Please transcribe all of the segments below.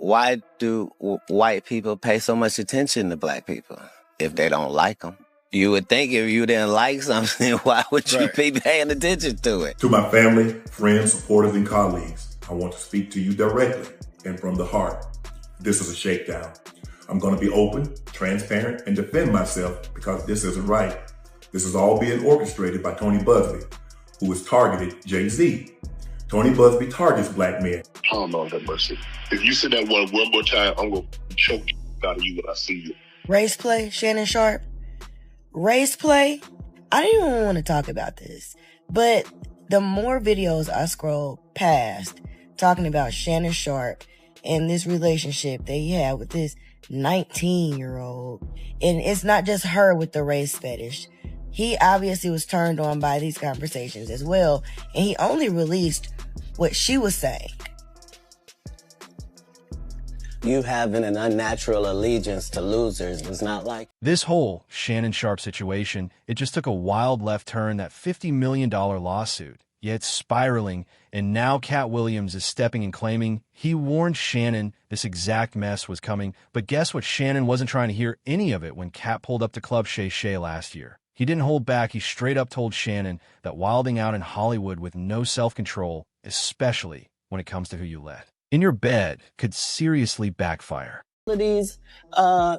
why do white people pay so much attention to black people if they don't like them? You would think if you didn't like something, why would you be paying attention to it? To my family, friends, supporters, and colleagues, I want to speak to you directly and from the heart. This is a shakedown. I'm going to be open, transparent, and defend myself because this isn't right. This is all being orchestrated by Tony Busby, who has targeted Jay-Z. Tony Busby targets black men. Oh, Lord have mercy. If you say that one more time, I'm going to choke out of you when I see you. Race play, Shannon Sharpe. Race play. I don't even want to talk about this, but the more videos I scroll past talking about Shannon Sharpe and this relationship that he had with this 19-year-old, and it's not just her with the race fetish. He obviously was turned on by these conversations as well, and he only released what she was saying. You having an unnatural allegiance to losers is not like... This whole Shannon Sharpe situation, it just took a wild left turn, that $50 million lawsuit. Yet it's spiraling, and now Katt Williams is stepping and claiming he warned Shannon this exact mess was coming. But guess what? Shannon wasn't trying to hear any of it when Katt pulled up to Club Shay Shay last year. He didn't hold back. He straight up told Shannon that wilding out in Hollywood with no self-control, especially when it comes to who you let in your bed, could seriously backfire. These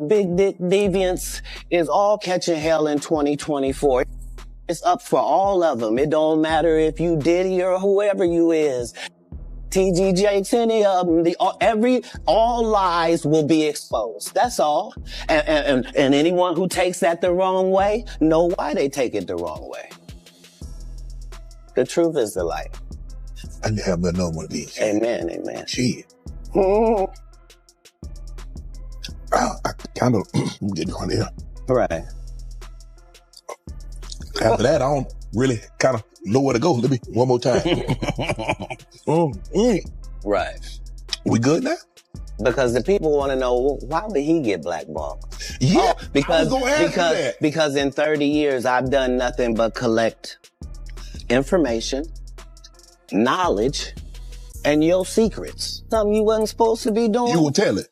big dick deviants is all catching hell in 2024. It's up for all of them. It don't matter if you Diddy or whoever you is. TG Jakes, any of them, all lies will be exposed. That's all. And anyone who takes that the wrong way, know why they take it the wrong way. The truth is the light. I didn't have another one of these. Amen, amen. Shit. I kind of get on here. Right. After that, I don't really kind of know where to go. Let me one more time. Right. We good now? Because the people want to know, why would he get blackballed? Yeah, because in 30 years, I've done nothing but collect information, knowledge, and your secrets. Something you wasn't supposed to be doing. You will tell it.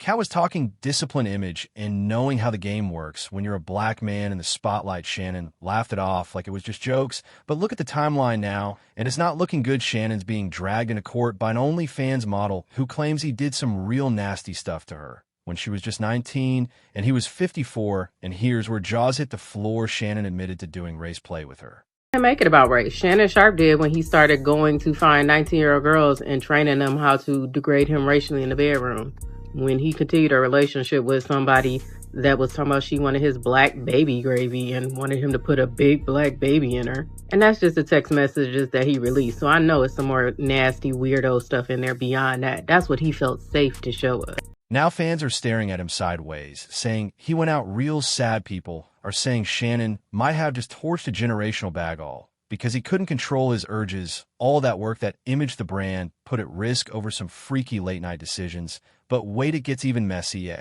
Katt was talking discipline image and knowing how the game works. When you're a black man in the spotlight, Shannon laughed it off like it was just jokes. But look at the timeline now, and it's not looking good. Shannon's being dragged into court by an OnlyFans model who claims he did some real nasty stuff to her when she was just 19 and he was 54. And here's where jaws hit the floor. Shannon admitted to doing race play with her. And make it about race. Shannon Sharpe did when he started going to find 19-year-old girls and training them how to degrade him racially in the bedroom. When he continued a relationship with somebody that was talking about she wanted his black baby gravy and wanted him to put a big black baby in her. And that's just the text messages that he released. So I know it's some more nasty, weirdo stuff in there beyond that. That's what he felt safe to show us. Now fans are staring at him sideways, saying he went out real sad. People are saying Shannon might have just torched a generational bag all because he couldn't control his urges. All that work that imaged the brand put at risk over some freaky late night decisions. But wait, it gets even messy,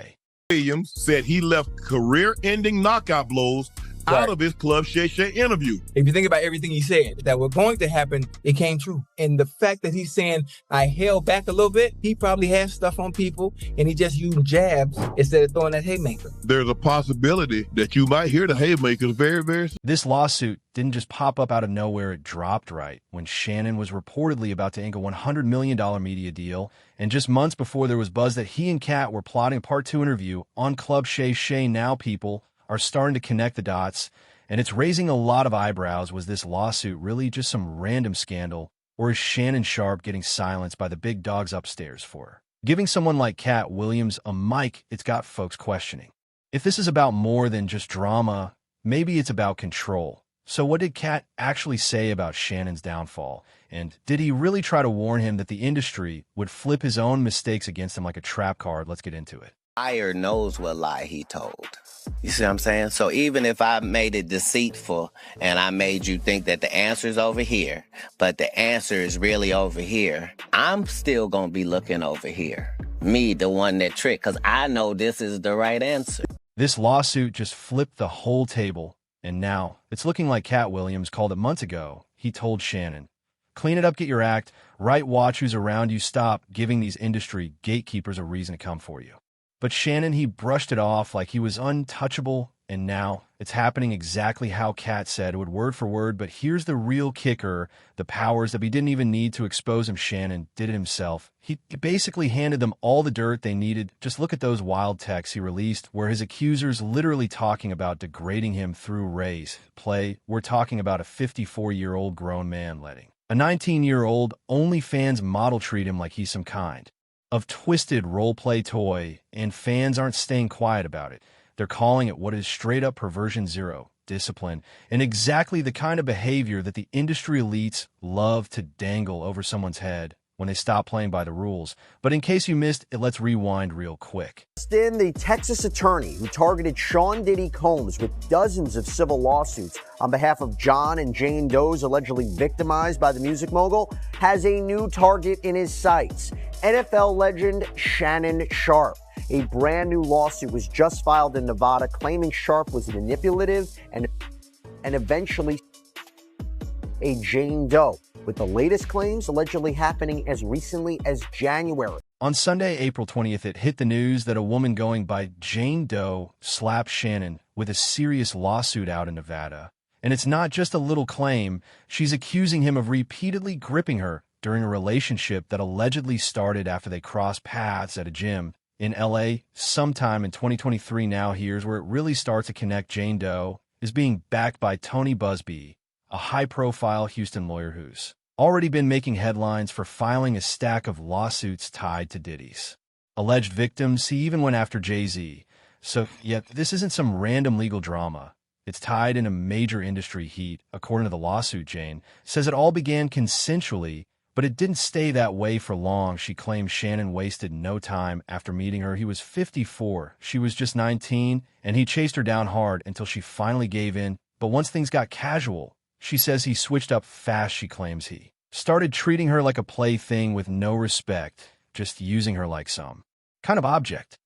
Williams said he left career-ending knockout blows out of his Club Shay Shay interview. If you think about everything he said that were going to happen, it came true. And the fact that he's saying, I held back a little bit, he probably had stuff on people and he just used jabs instead of throwing that haymaker. There's a possibility that you might hear the haymakers very, very soon. This lawsuit didn't just pop up out of nowhere. It dropped right when Shannon was reportedly about to ink a $100 million media deal. And just months before, there was buzz that he and Katt were plotting a part 2 interview on Club Shay Shay. Now people are starting to connect the dots, and it's raising a lot of eyebrows. Was this lawsuit really just some random scandal, or is Shannon Sharpe getting silenced by the big dogs upstairs for her? Giving someone like Katt Williams a mic, it's got folks questioning if this is about more than just drama. Maybe it's about control. So what did Katt actually say about Shannon's downfall? And did he really try to warn him that the industry would flip his own mistakes against him like a trap card? Let's get into it. Liar knows what lie he told. You see what I'm saying? So even if I made it deceitful and I made you think that the answer's over here, but the answer is really over here, I'm still going to be looking over here. Me, the one that tricked, because I know this is the right answer. This lawsuit just flipped the whole table. And now it's looking like Katt Williams called it months ago. He told Shannon, Clean it up, get your act right, watch who's around you, stop giving these industry gatekeepers a reason to come for you. But Shannon, he brushed it off like he was untouchable, and now it's happening exactly how Katt said it would, word for word. But here's the real kicker. The powers that he didn't even need to expose him, Shannon did it himself. He basically handed them all the dirt they needed. Just look at those wild texts he released where his accusers literally talking about degrading him through race. Play, we're talking about a 54-year-old grown man letting a 19-year-old OnlyFans model treat him like he's some kind of twisted role-play toy, and fans aren't staying quiet about it. They're calling it what is straight-up perversion zero, discipline, and exactly the kind of behavior that the industry elites love to dangle over someone's head when they stop playing by the rules. But in case you missed it, let's rewind real quick. In the Texas attorney who targeted Sean Diddy Combs with dozens of civil lawsuits on behalf of John and Jane Doe's allegedly victimized by the music mogul has a new target in his sights. NFL legend Shannon Sharpe. A brand new lawsuit was just filed in Nevada claiming Sharpe was manipulative and eventually a Jane Doe, with the latest claims allegedly happening as recently as January. On Sunday, April 20th, it hit the news that a woman going by Jane Doe slapped Shannon with a serious lawsuit out in Nevada. And it's not just a little claim. She's accusing him of repeatedly gripping her during a relationship that allegedly started after they crossed paths at a gym in L.A. sometime in 2023. Now here's where it really starts to connect. Jane Doe is being backed by Tony Busby, a high-profile Houston lawyer who's already been making headlines for filing a stack of lawsuits tied to Diddy's alleged victims. He even went after Jay-Z. So, yet this isn't some random legal drama. It's tied in a major industry heat. According to the lawsuit, Jane says it all began consensually, but it didn't stay that way for long. She claims Shannon wasted no time after meeting her. He was 54. She was just 19, and he chased her down hard until she finally gave in. But once things got casual, she says he switched up fast. She claims he started treating her like a plaything with no respect, just using her like some kind of object.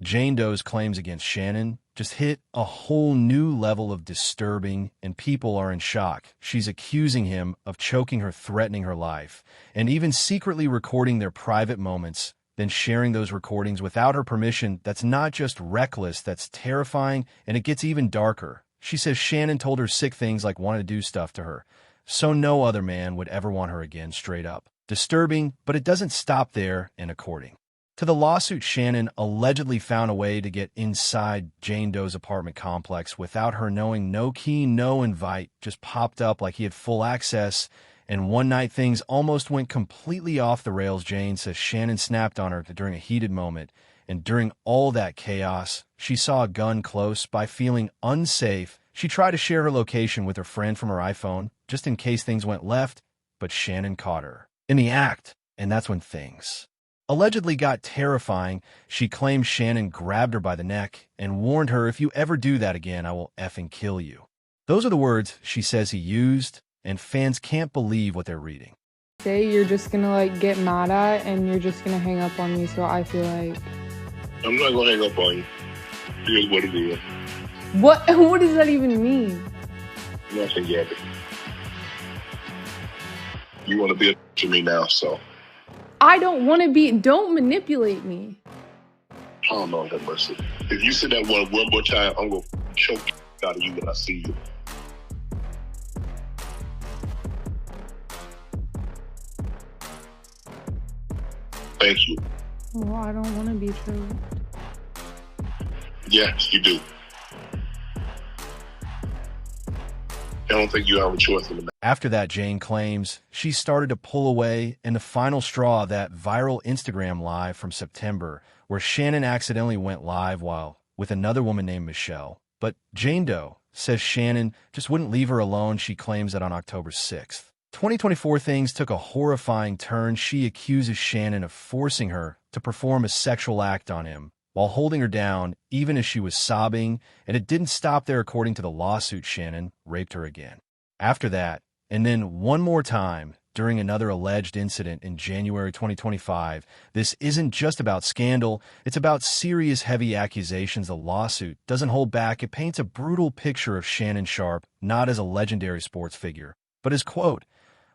Jane Doe's claims against Shannon just hit a whole new level of disturbing, and people are in shock. She's accusing him of choking her, threatening her life, and even secretly recording their private moments, then sharing those recordings without her permission. That's not just reckless, that's terrifying, and it gets even darker. She says Shannon told her sick things like wanting to do stuff to her, so no other man would ever want her again, straight up. Disturbing, but it doesn't stop there, and according to the lawsuit, Shannon allegedly found a way to get inside Jane Doe's apartment complex without her knowing. No key, no invite, just popped up like he had full access. And one night things almost went completely off the rails. Jane says Shannon snapped on her during a heated moment. And during all that chaos, she saw a gun close. By feeling unsafe, she tried to share her location with her friend from her iPhone, just in case things went left. But Shannon caught her in the act. And that's when things allegedly got terrifying. She claims Shannon grabbed her by the neck and warned her, "If you ever do that again, I will effing kill you." Those are the words she says he used, and fans can't believe what they're reading. Say you're just gonna like get mad at and you're just gonna hang up on me, so I feel like I'm not gonna hang up on you. Here's what it is. What does that even mean? Nothing yet. You want to be a to me now, so I don't want to be. Don't manipulate me. Oh, Lord have mercy. If you say that one more time, I'm going to choke out of you when I see you. Thank you. Well, I don't want to be choked. Yes, you do. I don't think you have a choice in the matter. After that, Jane claims she started to pull away, and the final straw of that viral Instagram live from September, where Shannon accidentally went live while with another woman named Michelle. But Jane Doe says Shannon just wouldn't leave her alone. She claims that on October 6th, 2024, things took a horrifying turn. She accuses Shannon of forcing her to perform a sexual act on him while holding her down, even as she was sobbing. And it didn't stop there. According to the lawsuit, Shannon raped her again. After that, and then one more time, during another alleged incident in January 2025. This isn't just about scandal, it's about serious heavy accusations. The lawsuit doesn't hold back. It paints a brutal picture of Shannon Sharpe, not as a legendary sports figure, but as, quote,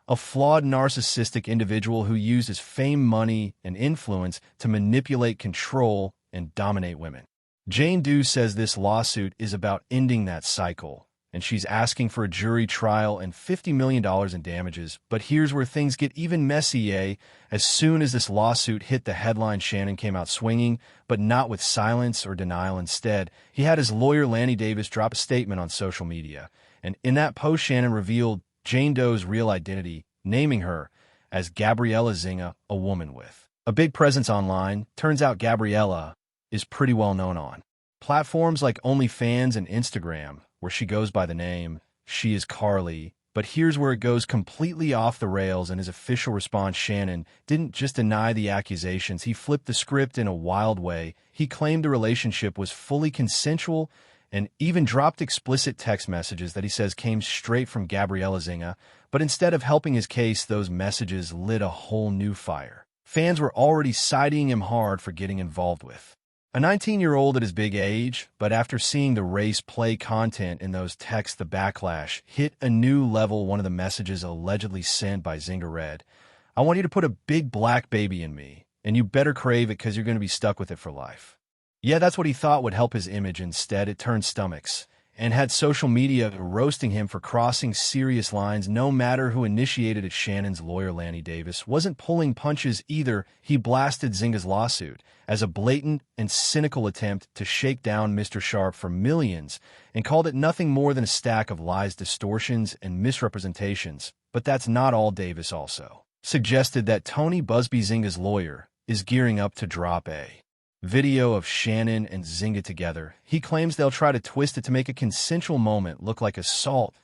a flawed narcissistic individual who used his fame, money, and influence to manipulate, control, and dominate women. Jane Doe says this lawsuit is about ending that cycle, and she's asking for a jury trial and $50 million in damages. But here's where things get even messier. As soon as this lawsuit hit the headline, Shannon came out swinging, but not with silence or denial. Instead, he had his lawyer, Lanny Davis, drop a statement on social media. And in that post, Shannon revealed Jane Doe's real identity, naming her as Gabriella Zinga, a woman with a big presence online. Turns out Gabriella is pretty well known on platforms like OnlyFans and Instagram, where she goes by the name She Is Carly. But here's where it goes completely off the rails. In his official response, Shannon didn't just deny the accusations, he flipped the script in a wild way. He claimed the relationship was fully consensual and even dropped explicit text messages that he says came straight from Gabriella Zinga. But instead of helping his case, those messages lit a whole new fire. Fans were already siding him hard for getting involved with a 19-year-old at his big age, but after seeing the race play content in those texts, the backlash hit a new level. One of the messages allegedly sent by Zinga read, "I want you to put a big black baby in me, and you better crave it because you're going to be stuck with it for life." Yeah, that's what he thought would help his image. Instead, it turned stomachs and had social media roasting him for crossing serious lines. No matter who initiated it, Shannon's lawyer, Lanny Davis, wasn't pulling punches either. He blasted Zinga's lawsuit as a blatant and cynical attempt to shake down Mr. Sharpe for millions and called it nothing more than a stack of lies, distortions, and misrepresentations. But that's not all. Davis also suggested that Tony Busby, Zinga's lawyer, is gearing up to drop a video of Shannon and Zinga together. He claims they'll try to twist it to make a consensual moment look like assault.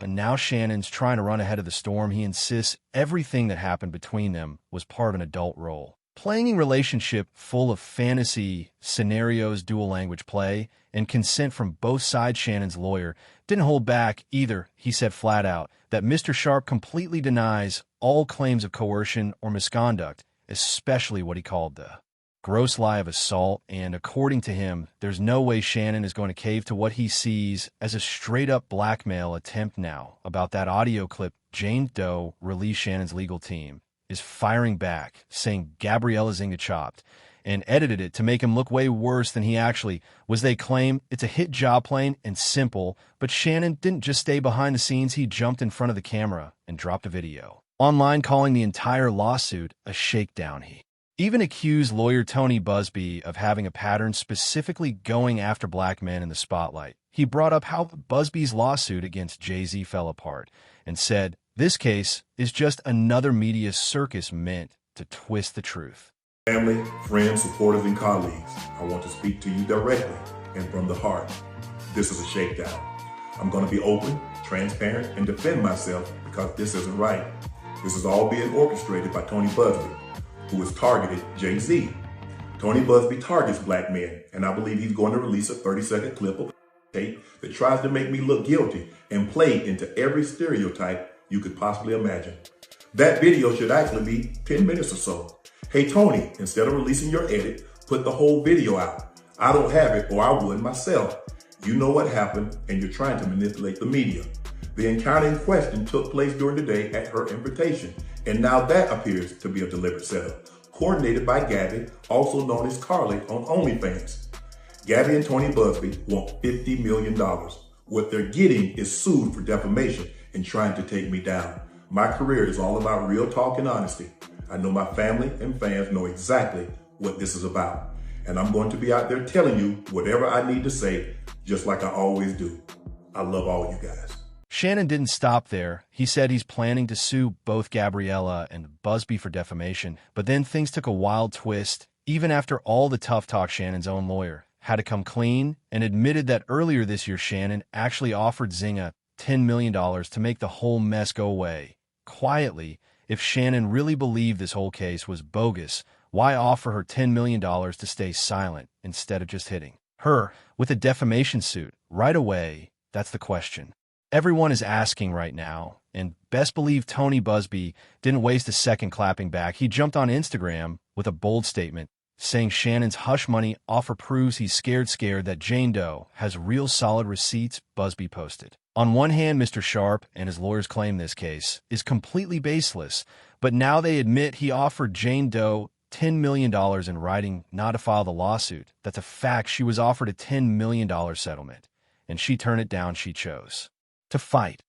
And now Shannon's trying to run ahead of the storm. He insists everything that happened between them was part of an adult role playing relationship full of fantasy scenarios, dual language play, and consent from both sides. Shannon's lawyer didn't hold back either. He said flat out that Mr. Sharpe completely denies all claims of coercion or misconduct, especially what he called the gross lie of assault. And according to him, there's no way Shannon is going to cave to what he sees as a straight-up blackmail attempt. Now, about that audio clip Jane Doe released, Shannon's legal team is firing back, saying Gabriella Zinga chopped and edited it to make him look way worse than he actually was. They claim it's a hit job, plain and simple. But Shannon didn't just stay behind the scenes. He jumped in front of the camera and dropped a video online calling the entire lawsuit a shakedown. He even accused lawyer Tony Busby of having a pattern, specifically going after black men in the spotlight. He brought up how Busby's lawsuit against Jay-Z fell apart and said, "This case is just another media circus meant to twist the truth." Family, friends, supporters, and colleagues, I want to speak to you directly and from the heart. This is a shakedown. I'm going to be open, transparent, and defend myself because this isn't right. This is all being orchestrated by Tony Busby, who has targeted Jay-Z. Tony Busby targets black men, and I believe he's going to release a 30-second clip of tape that tries to make me look guilty and play into every stereotype you could possibly imagine. That video should actually be 10 minutes or so. Hey Tony, instead of releasing your edit, put the whole video out. I don't have it, or I would myself. You know what happened, and you're trying to manipulate the media. The encounter in question took place during the day at her invitation, and now that appears to be a deliberate setup, coordinated by Gabby, also known as Carly on OnlyFans. Gabby and Tony Busby want $50 million. What they're getting is sued for defamation and trying to take me down. My career is all about real talk and honesty. I know my family and fans know exactly what this is about. And I'm going to be out there telling you whatever I need to say, just like I always do. I love all you guys. Shannon didn't stop there. He said he's planning to sue both Gabriella and Busby for defamation. But then things took a wild twist. Even after all the tough talk, Shannon's own lawyer had to come clean and admitted that earlier this year, Shannon actually offered Zinga $10 million to make the whole mess go away quietly. If Shannon really believed this whole case was bogus, why offer her $10 million to stay silent instead of just hitting her with a defamation suit right away? That's the question everyone is asking right now. And best believe Tony Busby didn't waste a second clapping back. He jumped on Instagram with a bold statement saying Shannon's hush money offer proves he's scared that Jane Doe has real solid receipts, Busby posted. On one hand, Mr. Sharpe and his lawyers claim this case is completely baseless, but now they admit he offered Jane Doe $10 million in writing not to file the lawsuit. That's a fact. She was offered a $10 million settlement, and she turned it down. She chose to fight.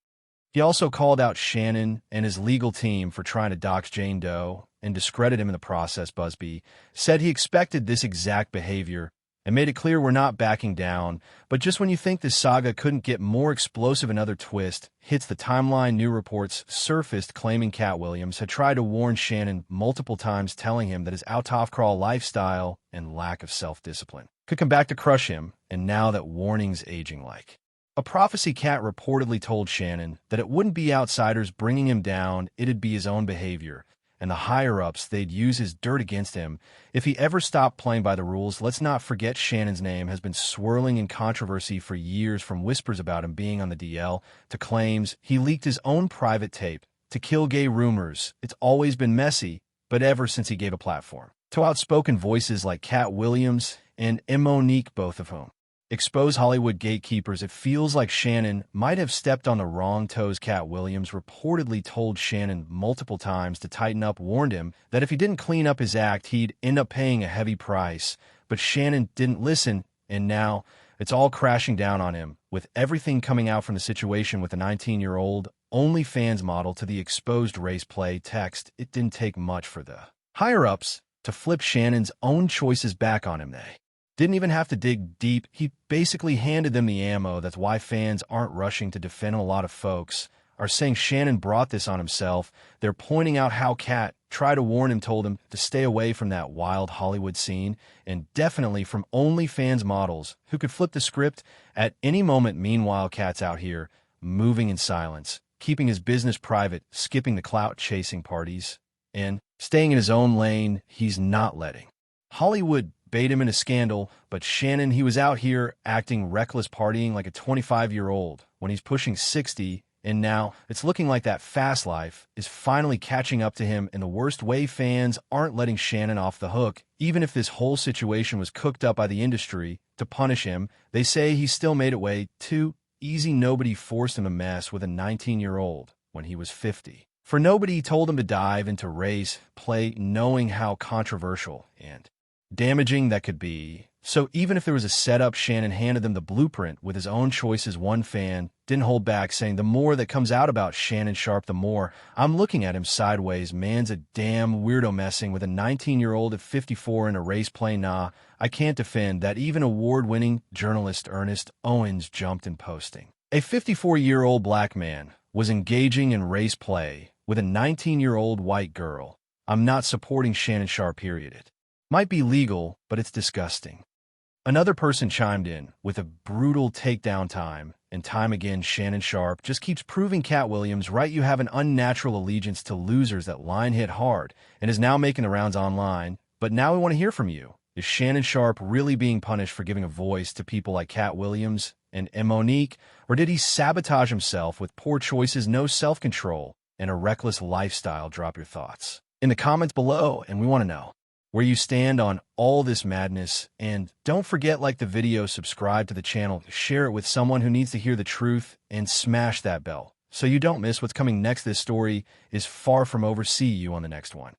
He also called out Shannon and his legal team for trying to dox Jane Doe and discredit him in the process. Busby said he expected this exact behavior and made it clear we're not backing down. But just when you think this saga couldn't get more explosive, another twist hits the timeline. New reports surfaced claiming Katt Williams had tried to warn Shannon multiple times, telling him that his out-of-crawl lifestyle and lack of self-discipline could come back to crush him, and now that warning's aging like a prophecy. Katt reportedly told Shannon that it wouldn't be outsiders bringing him down, it'd be his own behavior, and the higher-ups, they'd use his dirt against him if he ever stopped playing by the rules. Let's not forget Shannon's name has been swirling in controversy for years, from whispers about him being on the DL to claims he leaked his own private tape to kill gay rumors. It's always been messy, but ever since he gave a platform to outspoken voices like Katt Williams and Monique, both of whom expose Hollywood gatekeepers, it feels like Shannon might have stepped on the wrong toes. Katt Williams reportedly told Shannon multiple times to tighten up, warned him that if he didn't clean up his act, he'd end up paying a heavy price. But Shannon didn't listen, and now it's all crashing down on him, with everything coming out from the situation with the 19-year-old OnlyFans model to the exposed race play text. It didn't take much for the higher-ups to flip Shannon's own choices back on him. They didn't even have to dig deep. He basically handed them the ammo. That's why fans aren't rushing to defend him. A lot of folks are saying Shannon brought this on himself. They're pointing out how Katt tried to warn him, told him to stay away from that wild Hollywood scene, and definitely from OnlyFans models who could flip the script at any moment. Meanwhile, Katt's out here moving in silence, keeping his business private, skipping the clout-chasing parties, and staying in his own lane. He's not letting Hollywood bait him in a scandal, but Shannon, he was out here acting reckless, partying like a 25-year-old when he's pushing 60, and now it's looking like that fast life is finally catching up to him in the worst way. Fans aren't letting Shannon off the hook. Even if this whole situation was cooked up by the industry to punish him, they say he still made it way too easy. Nobody forced him to mess with a 19-year-old when he was 50. For nobody told him to dive into race play, knowing how controversial and damaging that could be. So even if there was a setup, Shannon handed them the blueprint with his own choices. One fan didn't hold back, saying, the more that comes out about Shannon Sharpe, the more I'm looking at him sideways. Man's a damn weirdo messing with a 19-year-old at 54 in a race play. Nah, I can't defend that. Even award-winning journalist Ernest Owens jumped in, posting a 54-year-old black man was engaging in race play with a 19-year-old white girl. I'm not supporting Shannon Sharpe, period. It might be legal, but it's disgusting. Another person chimed in with a brutal takedown. Time and time again, Shannon Sharpe just keeps proving Katt Williams right. You have an unnatural allegiance to losers. That line hit hard and is now making the rounds online. But now we want to hear from you. Is Shannon Sharpe really being punished for giving a voice to people like Katt Williams and Monique? Or did he sabotage himself with poor choices, no self-control, and a reckless lifestyle? Drop your thoughts in the comments below, and we want to know where you stand on all this madness. And don't forget, like the video, subscribe to the channel, share it with someone who needs to hear the truth, and smash that bell so you don't miss what's coming next. This story is far from over. See you on the next one.